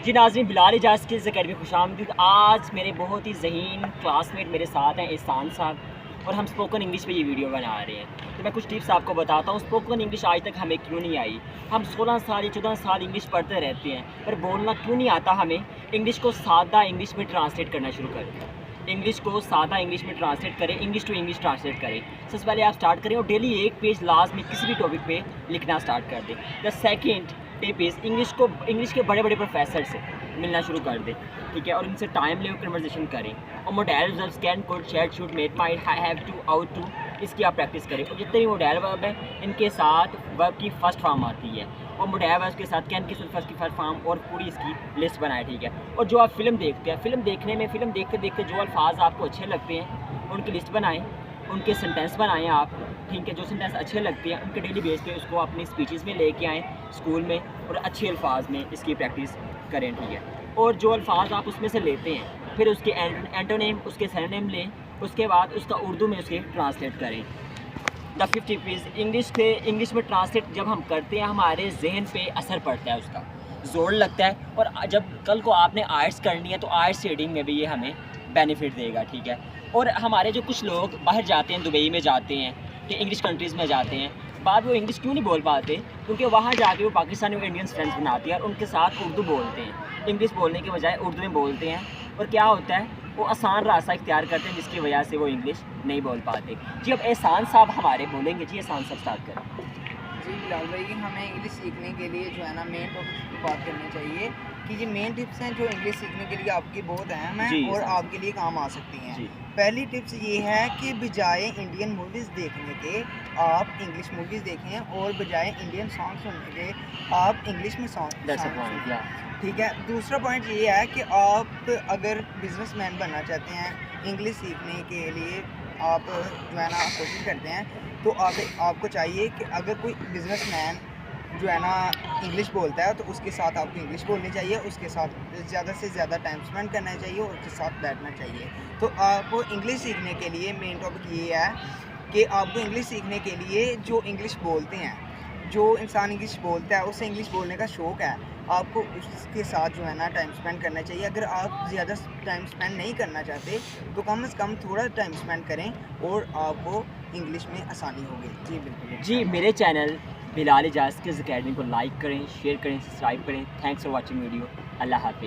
जी नाज़रीन, Bilal Ejaz skills academy खुशामदीद। आज मेरे बहुत ही ज़हीन क्लासमेट मेरे साथ हैं, एहसान साहब, और हम स्पोकन इंग्लिश पे ये वीडियो बना रहे हैं। तो मैं कुछ टिप्स आपको बताता हूँ। स्पोकन इंग्लिश आज तक हमें क्यों नहीं आई? हम 16 साल या 14 साल इंग्लिश पढ़ते रहते हैं, पर बोलना क्यों नहीं आता हमें? इंग्लिश को सादा इंग्लिश में ट्रांसलेट करना शुरू करें। इंग्लिश को सादा इंग्लिश में ट्रांसलेट करें, इंग्लिश टू इंग्लिश ट्रांसलेट करें। सबसे पहले आप स्टार्ट करें और डेली एक पेज लाजमी किसी भी टॉपिक पे लिखना स्टार्ट कर दें। The second tip is English के बड़े बड़े प्रोफेसर से मिलना शुरू कर दें, ठीक है, और इनसे टाइम ले कन्वर्सेशन करें। और modal verb can, could, shall, should, may, might, have to, ought to, इसकी आप प्रैक्टिस करें। और जितने भी मॉडल वर्ब है इनके साथ वर्ब की फर्स्ट फॉर्म आती है, और मॉडल वर्ब के साथ कैन की फर्स्ट की फर्स्ट फॉर्म, और पूरी इसकी लिस्ट बनाए, ठीक है। और जो आप फिल्म देखते हैं, फिल्म देखते देखते जो अल्फाज आपको अच्छे लगते हैं उनकी लिस्ट बनाएं, उनके सेंटेंस बनाएं आप, ठीक है। जो सेंटेंस अच्छे लगते हैं उनके डेली बेस पे उसको अपनी स्पीचेस में लेके आएँ स्कूल में, और अच्छे अल्फाज में इसकी प्रैक्टिस करें, ठीक है। और जो अल्फाज आप उसमें से लेते हैं फिर उसके एंटोनेम, उसके सिनोनिम लें, उसके बाद उसका उर्दू में उसके ट्रांसलेट करें। The fifth tip is English में ट्रांसलेट जब हम करते हैं हमारे जहन पे असर पड़ता है, उसका जोर लगता है। और जब कल को आपने आर्ट्स करनी है तो आर्ट्स रीडिंग में भी ये हमें बेनिफिट देगा, ठीक है। और हमारे जो कुछ लोग बाहर जाते हैं, दुबई में जाते हैं, कि इंग्लिश कंट्रीज़ में जाते हैं, बाद वो इंग्लिश क्यों नहीं बोल पाते? क्योंकि वहाँ जाके वो पाकिस्तानी और इंडियन फ्रेंड्स बनाते हैं और उनके साथ उर्दू बोलते हैं। इंग्लिश बोलने के बजाय उर्दू में बोलते हैं, और क्या होता है, वो आसान रास्ता इख्तियार करते हैं जिसकी वजह से वो इंग्लिश नहीं बोल पाते। जी अब एहसान साहब हमारे बोलेंगे। जी एहसान साहब स्टार्ट करें। जी बिलाल भाई, हमें इंग्लिश सीखने के लिए जो है ना मेन टॉपिक की बात करनी चाहिए कि ये मेन टिप्स हैं जो इंग्लिश सीखने के लिए आपकी बहुत अहम हैं और आपके लिए काम आ सकती हैं। पहली टिप्स ये है कि बजाय इंडियन मूवीज़ देखने के आप इंग्लिश मूवीज़ देखें, और बजाय इंडियन सॉन्ग सुनने के आप इंग्लिश में सॉन्ग सुनें, ठीक है। दूसरा पॉइंट ये है कि आप अगर बिजनेसमैन बनना चाहते हैं, इंग्लिश सीखने के लिए आप जो है ना कोशिश करते हैं, तो आपको चाहिए कि अगर कोई बिजनेसमैन जो है ना इंग्लिश बोलता है तो उसके साथ आपको इंग्लिश बोलनी चाहिए, उसके साथ ज़्यादा से ज़्यादा टाइम स्पेंड करना चाहिए और उसके साथ बैठना चाहिए। तो आपको इंग्लिश सीखने के लिए मेन टॉपिक ये है कि आपको इंग्लिश सीखने के लिए जो इंग्लिश बोलते हैं, जो इंसान इंग्लिश बोलता है उसे इंग्लिश बोलने का शौक़ है, आपको उसके साथ जो है ना टाइम स्पेंड करना चाहिए। अगर आप ज़्यादा टाइम स्पेंड नहीं करना चाहते तो कम से कम थोड़ा टाइम स्पेंड करें और आपको इंग्लिश में आसानी होगी। जी बिल्कुल। जी मेरे channel Bilal Ejaz skills academy को लाइक करें, शेयर करें, सब्सक्राइब करें। Thanks for watching video. Allah हाफिज़।